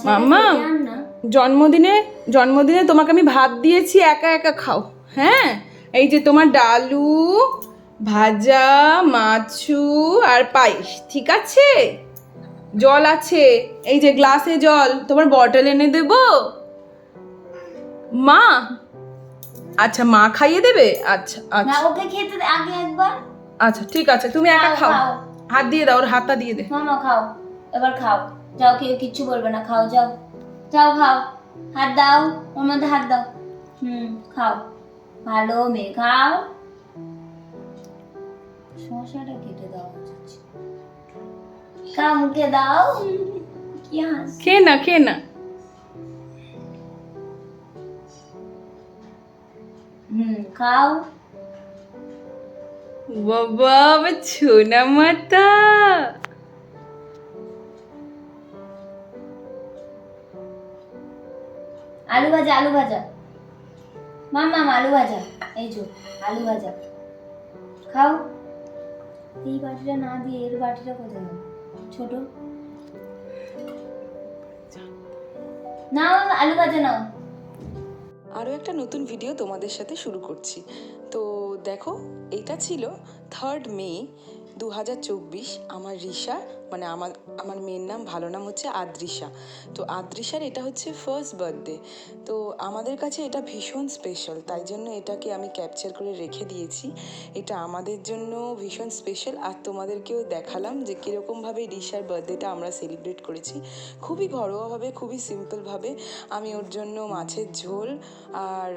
মাম্মা জন্মদিনে তোমাকে আমি ভাত দিয়েছি, একা একা খাও। হ্যাঁ, এই যে তোমার ডালু, ভাজা, মাছু আর পায়েস, ঠিক আছে? জল আছে, এই যে গ্লাসে জল, তোমার বটল এনে দেব? মা, আচ্ছা মা খাইয়ে দেবে? আচ্ছা আচ্ছা, ওকে খেতে আগে একবার। আচ্ছা ঠিক আছে, তুমি একা খাও। হাত দিয়ে দাও, ওর হাতটা দিয়ে দে। মামা খাও, এবার খাও, যাও, কেউ কিচ্ছু বলবে না, খাও, যাও যাও খাও, হাত দাও, ওর মধ্যে হাত দাও। খাও, ভালো মেয়ে, খাও। শসাটা কেটে দাও, খাও, মুখে দাও। কি হাস, খেয়ে না, খেয়ে না। খাও। বাবা, ছোনা মাতা। আলু ভাজা, আলু ভাজা, মামা আলু ভাজা, এই যে আলু ভাজা, খাও। এই বাটিটা না দিয়ে এর বাটিটা কোথায়? ছোট নাও, আলু ভাজা নাও। আরও একটা নতুন ভিডিও তোমাদের সাথে শুরু করছি। তো দেখো, এটা ছিল 3rd মে 2024। আমার রিশা, মানে আমার মেয়ের নাম, ভালো নাম হচ্ছে আদ্রিশা। তো আদ্রিশার এটা হচ্ছে ফার্স্ট বার্থডে। তো আমাদের কাছে এটা ভীষণ স্পেশাল, তাই জন্য এটাকে আমি ক্যাপচার করে রেখে দিয়েছি। এটা আমাদের জন্য ভীষণ স্পেশাল, আর তোমাদেরকেও দেখালাম যে কীরকমভাবে রিশার বার্থডেটা আমরা সেলিব্রেট করেছি। খুবই ঘরোয়াভাবে, খুবই সিম্পলভাবে। আমি ওর জন্য মাছের ঝোল আর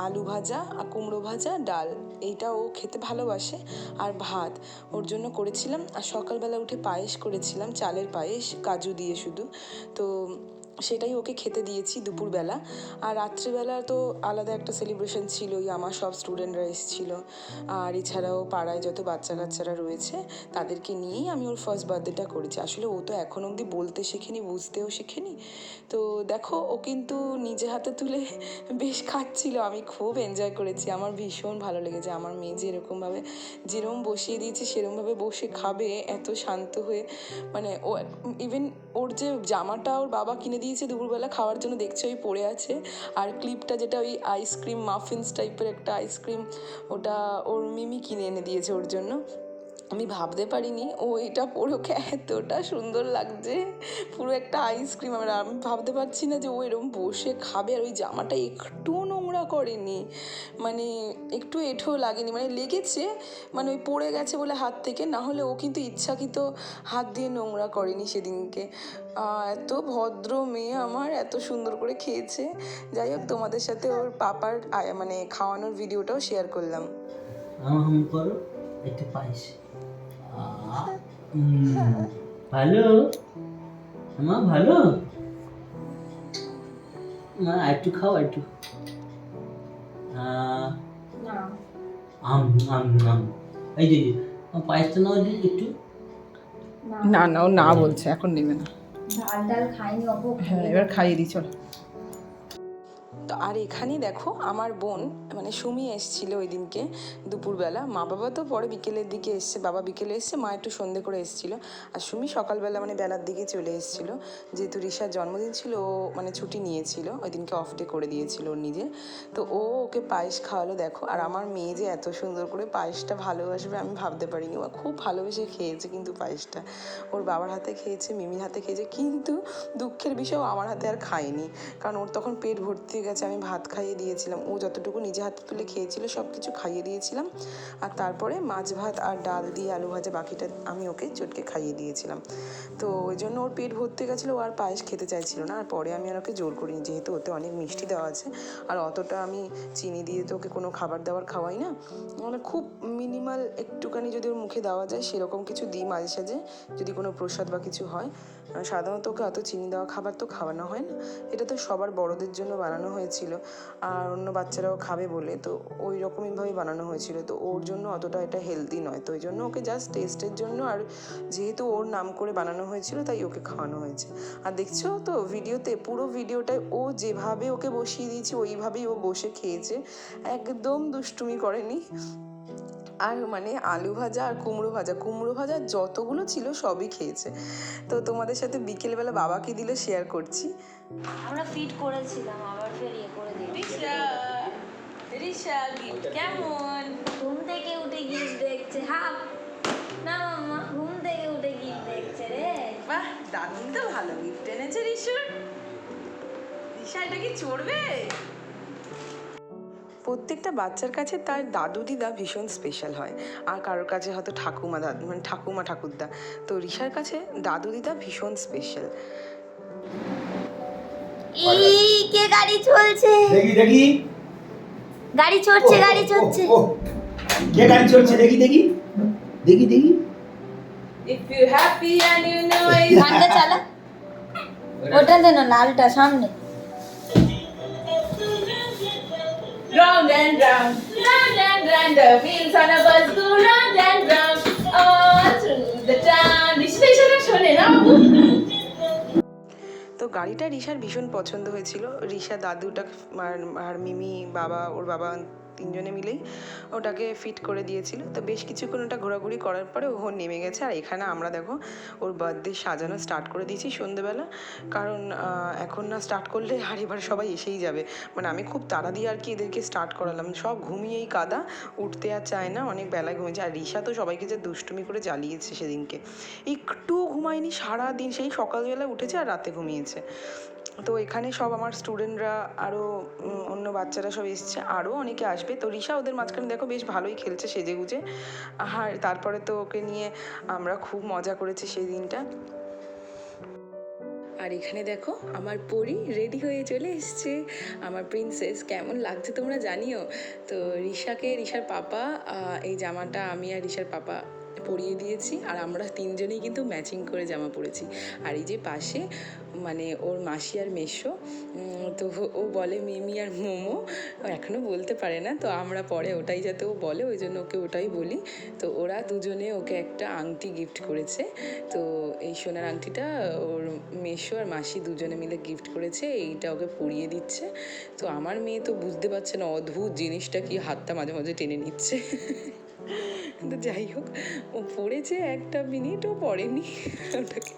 আলু ভাজা আর কুমড়ো ভাজা, ডাল, এইটা ও খেতে ভালোবাসে, আর ভাত ওর জন্য করেছিলাম। আর সকালবেলা উঠে পায়েস করেছিলাম, চালের পায়েস, কাজু দিয়ে শুধু। তো সেটাই ওকে খেতে দিয়েছি দুপুরবেলা। আর রাত্রিবেলা তো আলাদা একটা সেলিব্রেশন ছিলই, আমার সব স্টুডেন্টরা এসেছিলো, আর এছাড়াও পাড়ায় যত বাচ্চা কাচ্চারা রয়েছে তাদেরকে নিয়েই আমি ওর ফার্স্ট বার্থডেটা করেছি। আসলে ও তো এখন অবধি বলতে শেখেনি, বুঝতেও শেখেনি। তো দেখো, ও কিন্তু নিজে হাতে তুলে বেশ খাচ্ছিল, আমি খুব এনজয় করেছি। আমার ভীষণ ভালো লেগেছে আমার মেয়ে যেরকম বসিয়ে দিয়েছি সেরকমভাবে বসে খাবে, এত শান্ত হয়ে। মানে ও ইভেন ওর যে জামাটা ওর বাবা কিনে দিয়েছে দুপুরবেলা খাওয়ার জন্য, দেখছে ওই পড়ে আছে। আর ক্লিপটা, যেটা ওই আইসক্রিম মাফিন্স টাইপের একটা আইসক্রিম, ওটা ওর মিমি কিনে এনে দিয়েছে ওর জন্য। আমি ভাবতে পারিনি ও এটা পরে ওকে এতটা সুন্দর লাগছে, পুরো একটা আইসক্রিম। আমি ভাবতে পারছি না যে ও এরকম বসে খাবে, আর ওই জামাটা একটু নোংরা করেনি, মানে একটু এঁঠো লাগেনি, মানে লেগেছে, মানে ওই পড়ে গেছে বলে হাত থেকে, না হলে ও কিন্তু ইচ্ছাকৃত হাত দিয়ে নোংরা করেনি সেদিনকে। এত ভদ্র মেয়ে আমার, এত সুন্দর করে খেয়েছে। যাই হোক, তোমাদের সাথে ওর পাপার মানে খাওয়ানোর ভিডিওটাও শেয়ার করলাম। করো একটু পায়েস, ভালো মা, ভালো মা, একটু খাও, একটু এই যে পায়েসটা নাও একটু। না না, ও না বলছে, এখন নেবে না। ডাল খাইনি, হ্যাঁ, এবার খাইয়ে দিই, চল। তো আর এখানে দেখো, আমার বোন মানে সুমি এসেছিলো ওই দিনকে দুপুরবেলা। মা বাবা তো পরে বিকেলের দিকে এসছে, বাবা বিকেলে এসছে, মা একটু সন্ধে করে এসেছিলো। আর সুমি সকালবেলা মানে বেলার দিকে চলে এসেছিলো, যেহেতু রিশার জন্মদিন ছিল, ও মানে ছুটি নিয়েছিল ওই দিনকে, অফ ডে করে দিয়েছিল ওর নিজে। তো ও ওকে পায়েস খাওয়ালো দেখো। আর আমার মেয়ে যে এত সুন্দর করে পায়েসটা ভালোবাসবে আমি ভাবতে পারিনি। ও খুব ভালোবেসে খেয়েছে কিন্তু পায়েসটা, ওর বাবার হাতে খেয়েছে, মিমির হাতে খেয়েছে, কিন্তু দুঃখের বিষয় আমার হাতে আর খায়নি, কারণ ওর তখন পেট ভর্তি হয়ে গেছে। আমি ভাত খাইয়ে দিয়েছিলাম, ও যতটুকু নিজে হাতে তুলে খেয়েছিল সব কিছু খাইয়ে দিয়েছিলাম। আর তারপরে মাছ ভাত আর ডাল দিয়ে আলু ভাজা বাকিটা আমি ওকে চটকে খাইয়ে দিয়েছিলাম। তো ওই জন্য ওর পেট ভর্তি হয়ে গেছিলো, ও আর পায়েস খেতে চাইছিল না। আর পরে আমি আর ওকে জোর করিনি, যেহেতু ওতে অনেক মিষ্টি দেওয়া আছে, আর অতটা আমি চিনি দিয়ে তো ওকে কোনো খাবার দাবার খাওয়াই না। মানে খুব মিনিমাল একটুখানি যদি ওর মুখে দেওয়া যায় সেরকম কিছু দিই মাঝে সাঝে, যদি কোনো প্রসাদ বা কিছু হয়। সাধারণত ওকে অত চিনি দেওয়া খাবার তো খাওয়ানো হয় না। এটা তো সবার বড়দের জন্য বানানো হয়েছিল, আর অন্য বাচ্চারাও খাবে বলে, তো ওই রকমইভাবে বানানো হয়েছিল। তো ওর জন্য অতটা এটা হেলদি নয়, তো ওই জন্য ওকে জাস্ট টেস্টের জন্য, আর যেহেতু ওর নাম করে বানানো হয়েছিল তাই ওকে খাওয়ানো হয়েছে। আর দেখছো তো ভিডিওতে, পুরো ভিডিওটায় ও যেভাবে ওকে বসিয়ে দিয়েছি ওইভাবেই ও বসে খেয়েছে, একদম দুষ্টুমি করেনি। আর মানে আলু ভাজা আর কুমড়ো ভাজা যতগুলো ছিল সবই খেয়েছে। তো তোমাদের সাথে বিকেলবেলা বাবা কি দিল শেয়ার করছি। আমরা ফিট করেছিলাম, আবার ফের ইয়ে করে দিই। রিশা গিফট কেমন? ঘুম থেকে উঠে গিফট দেখছে। হাফ না মাম্মা, ঘুম থেকে উঠে গিফট দেখছে রে। বাহ, দারুণ তো, ভালো গিফট এনেছে রিশুর। রিশা এটা কি চড়বে? প্রত্যেকটা বাচ্চার কাছে তার দাদু দিদা ভীষণ স্পেশাল হয়, আর কারোর কাছে হয়তো মানে ঠাকুমা ঠাকুরদা। তো রিশার কাছে দাদু দিদা ভীষণ স্পেশাল। এই কে গাড়ি চলছে? দেখি দেখি গাড়ি চড়ছে, গাড়ি চড়ছে। কে গাড়ি চলছে? দেখি দেখি দেখি দেখি If you happy and you know it. গানটা চালা। ওটা দেন না, লালটা সামনে। Round and round, the wheels on a bus go round and round, all through the town. Risha শোনে না বাবু? তো গাড়িটা রিশার ভীষণ পছন্দ হয়েছিল। রিশা দাদুটা আর মিমি বাবা, ওর বাবা তিনজনে মিলেই ওটাকে ফিট করে দিয়েছিল। তো বেশ কিছুক্ষণ ওটা ঘোরাঘুরি করার পরে ও নেমে গেছে। আর এখানে আমরা দেখো ওর বার্থডে সাজানো স্টার্ট করে দিয়েছি সন্ধ্যেবেলা, কারণ এখন না স্টার্ট করলে আর এবার সবাই এসেই যাবে। মানে আমি খুব তাড়া দিয়ে আর কি এদেরকে স্টার্ট করালাম, সব ঘুমিয়েই কাদা, উঠতে আর চায় না, অনেক বেলায় ঘুমিয়েছে। আর রিশা তো সবাইকে যে দুষ্টুমি করে জ্বালিয়েছে সেদিনকে, একটুও ঘুমায়নি সারাদিন, সেই সকালবেলায় উঠেছে আর রাতে ঘুমিয়েছে। তো এখানে সব আমার স্টুডেন্টরা আরও অন্য বাচ্চারা সব এসছে, আরও অনেকে আসবে। তো রিশা ওদের মাঝখানে দেখো বেশ ভালোই খেলছে সেজে গুজে। আর তারপরে তো ওকে নিয়ে আমরা খুব মজা করেছি সেই দিনটা। আর এখানে দেখো আমার পরি রেডি হয়ে চলে এসছে, আমার প্রিন্সেস। কেমন লাগছে তোমরা জানিও। তো রিশার পাপা এই জামাটা আমি আর রিশার পাপা পরিয়ে দিয়েছি, আর আমরা তিনজনেই কিন্তু ম্যাচিং করে জামা পরেছি। আর এই যে পাশে মানে ওর মাসি আর মেসো, তো ও বলে মিমি আর মোমো, এখনও বলতে পারে না, তো আমরা পরে ওটাই যাতে ও বলে ওই জন্য ওকে ওটাই বলি। তো ওরা দুজনে ওকে একটা আংটি গিফট করেছে। তো এই সোনার আংটিটা ওর মেসো আর মাসি দুজনে মিলে গিফট করেছে, এইটা ওকে পরিয়ে দিচ্ছে। তো আমার মেয়ে তো বুঝতে পারছে না অদ্ভুত জিনিসটা কি, হাতটা মাঝে মাঝে টেনে নিচ্ছে। তো যাই হোক, ও পড়েছে, একটা মিনিটও পড়েনি ওটাকে।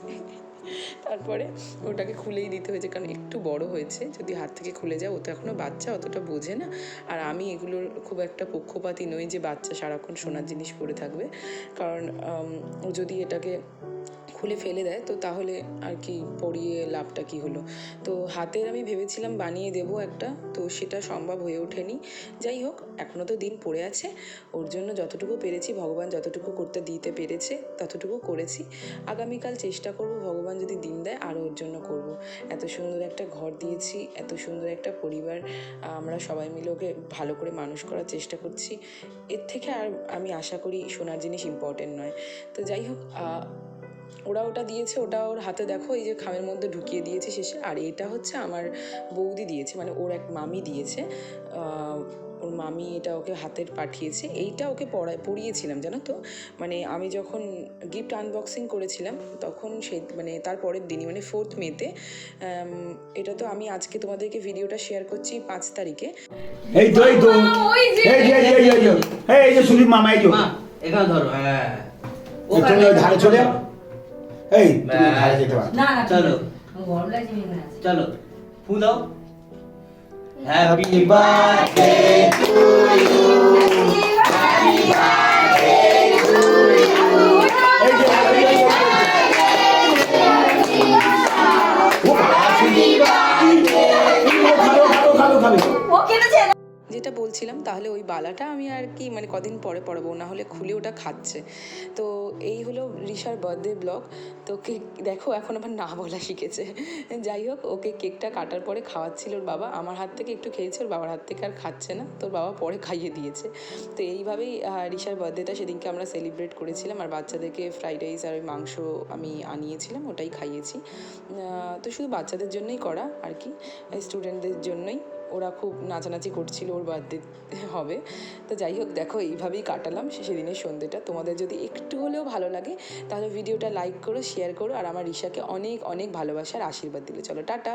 তারপরে ওটাকে খুলেই দিতে হয়েছে, কারণ একটু বড় হয়েছে, যদি হাত থেকে খুলে যায়, ও তো এখনও বাচ্চা, অতটা বোঝে না। আর আমি এগুলোর খুব একটা পক্ষপাতী নই যে বাচ্চা সারাক্ষণ সোনার জিনিস পরে থাকবে, কারণ ও যদি এটাকে খুলে ফেলে দেয় তো তাহলে আর কি পরিয়ে লাভটা কি হলো। তো হাতের আমি ভেবেছিলাম বানিয়ে দেবো একটা, তো সেটা সম্ভব হয়ে ওঠেনি। যাই হোক, এখনও তো দিন পড়ে আছে, ওর জন্য যতটুকু পেরেছি, ভগবান যতটুকু করতে দিতে পেরেছে ততটুকু করেছি। আগামীকাল চেষ্টা করব, ভগবান যদি দিন দেয় আরও ওর জন্য করব। এত সুন্দর একটা ঘর দিয়েছি, এত সুন্দর একটা পরিবার, আমরা সবাই মিলে ওকে ভালো করে মানুষ করার চেষ্টা করছি। এর থেকে আর আমি আশা করি সোনার জিনিস ইম্পর্টেন্ট নয়। তো যাই হোক, ওরা ওটা দিয়েছে, ওটা ওর হাতে দেখো এই যে খামের মধ্যে ঢুকিয়ে দিয়েছে শেষে। আর এটা হচ্ছে আমার বৌদি দিয়েছে, মানে ওর এক মামি দিয়েছে, ওর মামি এটা ওকে হাতের পাঠিয়েছে। এইটা ওকে পরিয়েছিলাম জানো তো, মানে আমি যখন গিফট আনবক্সিং করেছিলাম তখন মানে তার পরের দিনই, মানে 4th মেতে। এটা তো আমি আজকে তোমাদেরকে ভিডিওটা শেয়ার করছি 5 তারিখে। এই তো এই যে সুদীপ মামা, এই যে এখানে ধরো। হ্যাঁ, তুমি ওই ধারে চলে যাও। এই তুমি ধারে যেতে পারো না না, চলো চলো, ফু দাও। Happy birthday to you, happy birthday to you. এই যে যেটা বলছিলাম, তাহলে ওই বালাটা আমি আর কি মানে কদিন পরে পরাবো, না হলে খুলে ওটা খাচ্ছে। তো এই হলো রিশার বার্থডে ব্লগ। তো কেক দেখো এখন আবার না বলা শিখেছে। যাই হোক, ওকে কেকটা কাটার পরে খাওয়াচ্ছিল ওর বাবা, আমার হাত থেকে একটু খেয়েছে, ওর বাবার হাত থেকে আর খাচ্ছে না, তোর বাবা পরে খাইয়ে দিয়েছে। তো এইভাবেই রিশার বার্থডেটা সেদিনকে আমরা সেলিব্রেট করেছিলাম। আর বাচ্চাদেরকে ফ্রাইড রাইস আর ওই মাংস আমি আনিয়েছিলাম, ওটাই খাইয়েছি। তো শুধু বাচ্চাদের জন্যই করা আর কি, স্টুডেন্টদের জন্যই। ওরা খুব নাচানাচি করছিল, ওর বার্থডে হবে। তো যাই হোক, দেখো এইভাবেই কাটালাম সেদিনের সন্ধ্যেটা। তোমাদের যদি একটু হলেও ভালো লাগে তাহলে ভিডিওটা লাইক করো, শেয়ার করো, আর আমার রিশাকে অনেক অনেক ভালোবাসার আশীর্বাদ দিলে। চলো টাটা।